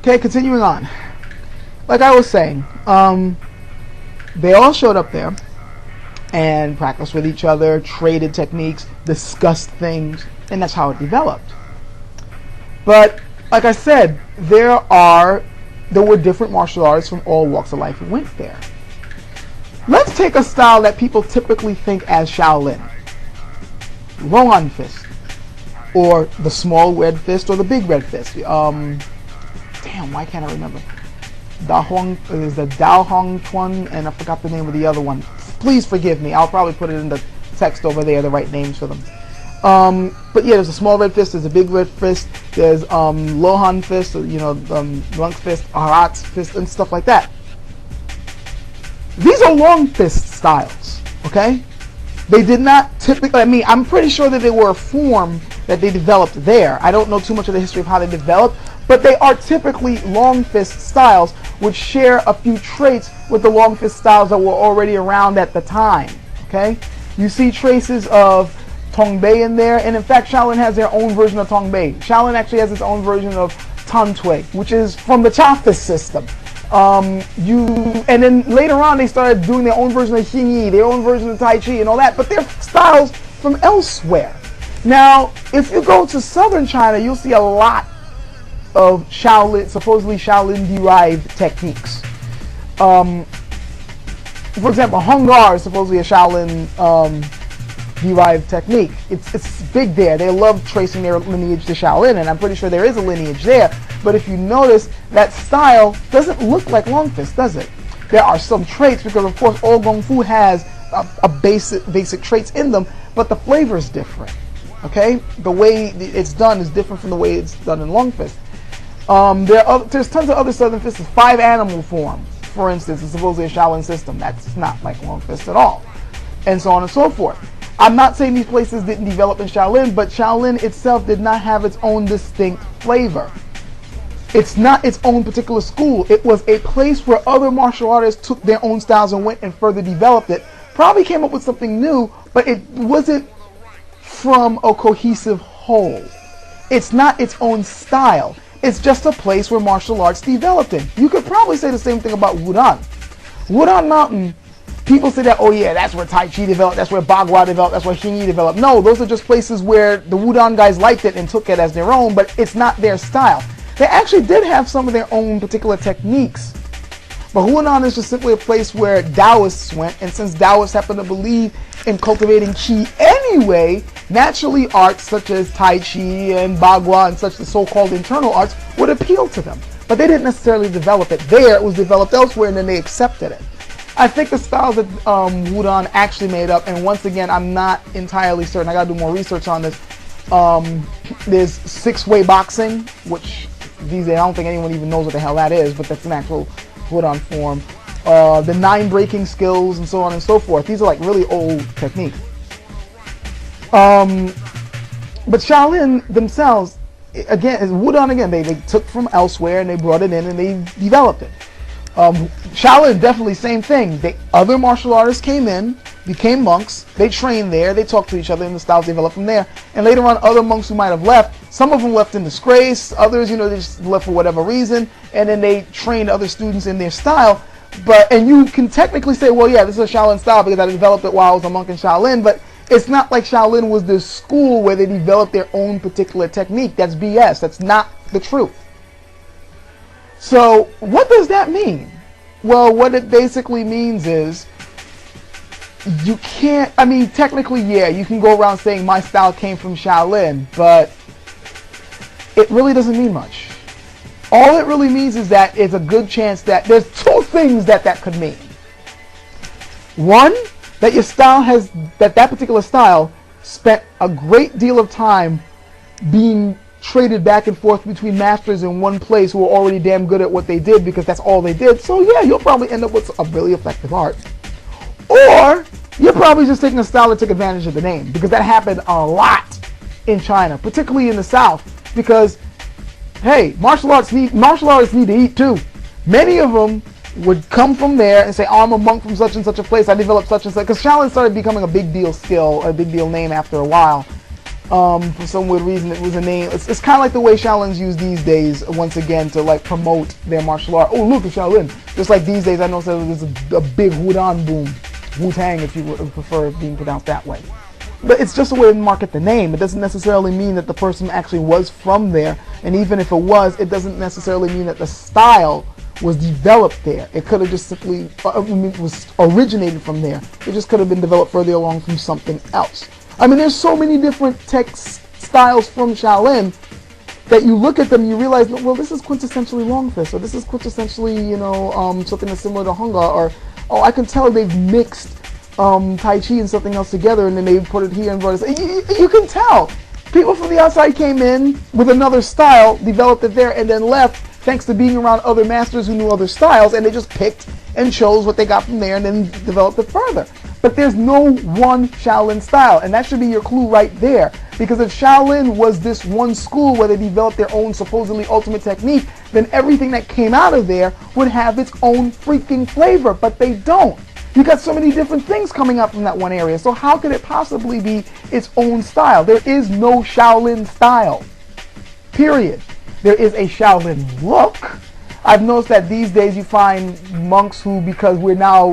Okay, continuing on. Like I was saying, they all showed up there and practiced with each other, traded techniques, discussed things, and that's how it developed. But like I said, there were different martial artists from all walks of life who went there. Let's take a style that people typically think as Shaolin. Lohan fist, or the small red fist, or the big red fist. Damn, why can't I remember? There's the Dao Hong Tuan, and I forgot the name of the other one. Please forgive me. I'll probably put it in the text over there, the right names for them. But yeah, there's a small red fist, there's a big red fist, there's Lohan fist, Lunk fist, Harat fist, and stuff like that. These are long fist styles, okay? They did not typically, I'm pretty sure that they were a form that they developed there. I don't know too much of the history of how they developed, but they are typically long fist styles which share a few traits with the long fist styles that were already around at the time, okay? You see traces of Tongbei in there, and in fact Shaolin has their own version of Tongbei. Shaolin actually has its own version of Tantui, which is from the Cha fist system. And then later on they started doing their own version of Xingyi, their own version of Tai Chi and all that, but they're styles from elsewhere. Now, if you go to southern China, you'll see a lot of supposedly Shaolin-derived techniques. For example, Hung Gar is supposedly a Shaolin-derived technique. It's big there. They love tracing their lineage to Shaolin, and I'm pretty sure there is a lineage there. But if you notice, that style doesn't look like long fist, does it? There are some traits, because of course all Kung Fu has a basic traits in them, but the flavor is different. Okay, the way it's done is different from the way it's done in long fist. There's tons of other southern fists. 5 animal forms, for instance, is supposedly a Shaolin system. That's not like long fist at all, and so on and so forth. I'm not saying these places didn't develop in Shaolin, but Shaolin itself did not have its own distinct flavor. It's not its own particular school. It was a place where other martial artists took their own styles and went and further developed it. Probably came up with something new, but it wasn't from a cohesive whole. It's not its own style. It's just a place where martial arts developed in. You could probably say the same thing about Wudan. Wudan Mountain, people say that, oh yeah, that's where Tai Chi developed, that's where Bagua developed, that's where Xingyi developed. No, those are just places where the Wudan guys liked it and took it as their own, but it's not their style. They actually did have some of their own particular techniques. But Hunan is just simply a place where Taoists went, and since Taoists happen to believe in cultivating Qi anyway, naturally arts such as Tai Chi and Bagua and such the so-called internal arts would appeal to them. But they didn't necessarily develop it there, it was developed elsewhere, and then they accepted it. I think the styles that Wudan actually made up, and once again, I'm not entirely certain, I gotta do more research on this. There's 6-way boxing, which these days I don't think anyone even knows what the hell that is, but that's an actual Wudan form. The 9 breaking skills and so on and so forth. These are like really old techniques. But Shaolin themselves, again, Wudan again, they took from elsewhere and they brought it in and they developed it. Shaolin, definitely same thing. Other martial artists came in, became monks, they trained there, they talked to each other, and the styles developed from there. And later on, other monks who might have left, some of them left in disgrace, others, they just left for whatever reason, and then they trained other students in their style. And you can technically say, well, yeah, this is a Shaolin style because I developed it while I was a monk in Shaolin, but it's not like Shaolin was this school where they developed their own particular technique. That's BS. That's not the truth. So what does that mean? Well, what it basically means is you can't, technically, yeah, you can go around saying my style came from Shaolin, but it really doesn't mean much. All it really means is that it's a good chance that there's 2 things that could mean. One, that your style that particular style spent a great deal of time being traded back and forth between masters in one place who were already damn good at what they did because that's all they did. So yeah, you'll probably end up with a really effective art. Or you're probably just taking a style that took advantage of the name, because that happened a lot in China, particularly in the South, because hey, martial artists need to eat too. Many of them would come from there and say, oh, I'm a monk from such and such a place, I developed such and such, because Shaolin started becoming a big deal skill, a big deal name after a while. For some weird reason, it was a name. It's kind of like the way Shaolins use these days, once again, to like promote their martial art. Oh, look at Shaolin. Just like these days, I know there's a big Wudan boom. Wu-Tang, if you would prefer it being pronounced that way. But it's just a way to market the name. It doesn't necessarily mean that the person actually was from there. And even if it was, it doesn't necessarily mean that the style was developed there. It could have just simply was originated from there. It just could have been developed further along from something else. I mean, there's so many different styles from Shaolin that you look at them, you realize, well, this is quintessentially Long Fist, or this is quintessentially, something that's similar to Hunga, or, oh, I can tell they've mixed Tai Chi and something else together, and then they put it here and brought it. You can tell. People from the outside came in with another style, developed it there, and then left, thanks to being around other masters who knew other styles, and they just picked and chose what they got from there and then developed it further. But there's no one Shaolin style, and that should be your clue right there. Because if Shaolin was this one school where they developed their own supposedly ultimate technique, then everything that came out of there would have its own freaking flavor, but they don't. You got so many different things coming out from that one area, so how could it possibly be its own style? There is no Shaolin style, period. There is a Shaolin look. I've noticed that these days you find monks who, because we're now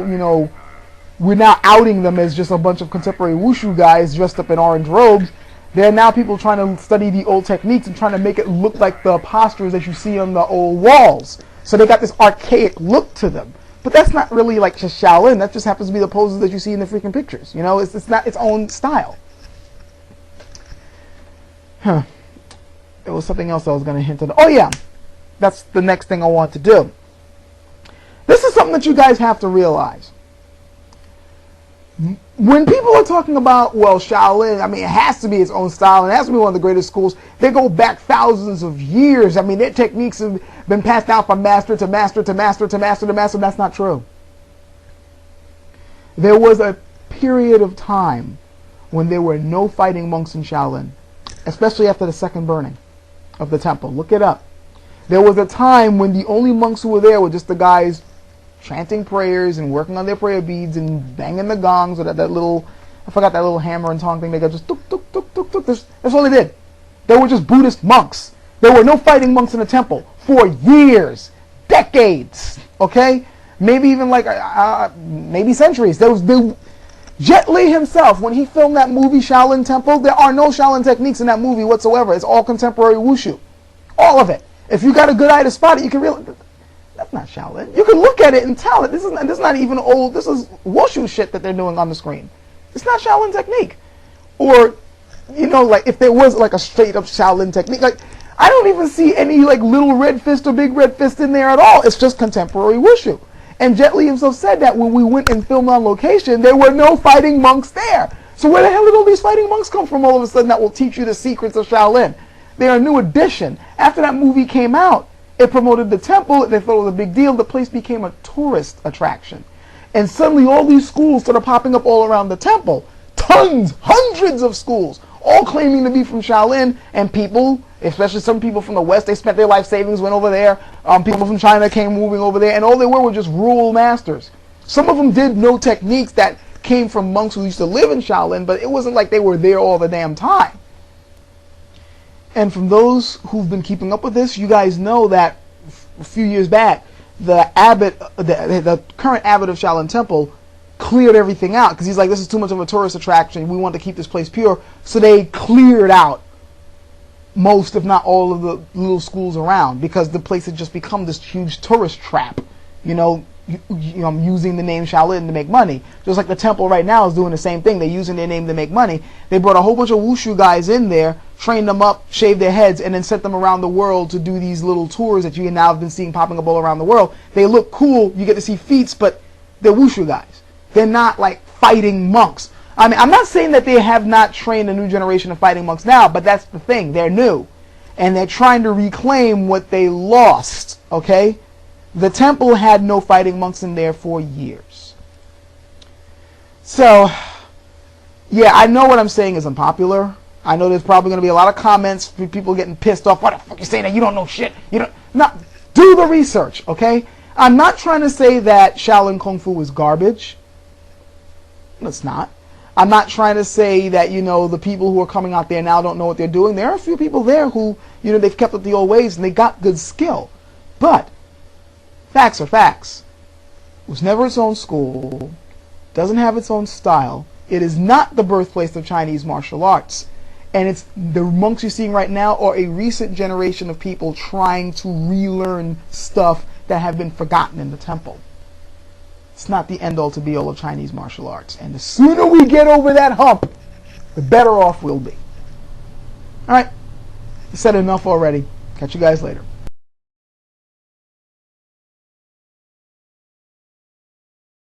outing them as just a bunch of contemporary wushu guys dressed up in orange robes. There are now people trying to study the old techniques and trying to make it look like the postures that you see on the old walls. So they got this archaic look to them. But that's not really like just Shaolin. That just happens to be the poses that you see in the freaking pictures. You know, it's not its own style. Huh. There was something else I was going to hint on. Oh yeah, that's the next thing I want to do. This is something that you guys have to realize. When people are talking about, well, Shaolin, I mean, it has to be its own style, and it has to be one of the greatest schools. They go back thousands of years. I mean, their techniques have been passed down from master to master to master to master to master. That's not true. There was a period of time when there were no fighting monks in Shaolin, especially after the second burning of the temple. Look it up. There was a time when the only monks who were there were just the guys chanting prayers and working on their prayer beads and banging the gongs or that little, I forgot that little hammer and tong thing they got, just tuk tuk tuk tuk tuk. That's all they did. They were just Buddhist monks. There were no fighting monks in the temple for years, decades, okay? Maybe even like, maybe centuries. Jet Li himself, when he filmed that movie Shaolin Temple, there are no Shaolin techniques in that movie whatsoever. It's all contemporary wushu. All of it. If you got a good eye to spot it, you can realize, that's not Shaolin. You can look at it and tell it. This is not even old. This is wushu shit that they're doing on the screen. It's not Shaolin technique. Or, like if there was like a straight up Shaolin technique, like I don't even see any like little red fist or big red fist in there at all. It's just contemporary wushu. And Jet Li himself said that when we went and filmed on location, there were no fighting monks there. So where the hell did all these fighting monks come from all of a sudden that will teach you the secrets of Shaolin? They're a new addition. After that movie came out, it promoted the temple. They thought it was a big deal. The place became a tourist attraction. And suddenly all these schools started popping up all around the temple. Tons, hundreds of schools, all claiming to be from Shaolin. And people, especially some people from the West, they spent their life savings, went over there. People from China came moving over there. And all they were just rural masters. Some of them did know techniques that came from monks who used to live in Shaolin, but it wasn't like they were there all the damn time. And from those who've been keeping up with this, you guys know that a few years back, the current abbot of Shaolin Temple cleared everything out because he's like, this is too much of a tourist attraction. We want to keep this place pure. So they cleared out most, if not all, of the little schools around because the place had just become this huge tourist trap. Using the name Shaolin to make money. Just like the temple right now is doing the same thing. They're using their name to make money. They brought a whole bunch of wushu guys in there, trained them up, shaved their heads, and then sent them around the world to do these little tours that you now have been seeing popping up all around the world. They look cool. You get to see feats, but they're wushu guys. They're not like fighting monks. I mean, I'm not saying that they have not trained a new generation of fighting monks now, but that's the thing. They're new. And they're trying to reclaim what they lost, okay? The temple had no fighting monks in there for years. So, yeah, I know what I'm saying is unpopular. I know there's probably going to be a lot of comments, people getting pissed off. What the fuck you saying that? You don't know shit. Do the research, okay? I'm not trying to say that Shaolin Kung Fu is garbage. It's not. I'm not trying to say that, the people who are coming out there now don't know what they're doing. There are a few people there who, they've kept up the old ways and they got good skill. But facts are facts. It was never its own school, doesn't have its own style. It is not the birthplace of Chinese martial arts. And it's the monks you're seeing right now are a recent generation of people trying to relearn stuff that have been forgotten in the temple. It's not the end-all to be-all of Chinese martial arts. And the sooner we get over that hump, the better off we'll be. All right. I said enough already. Catch you guys later.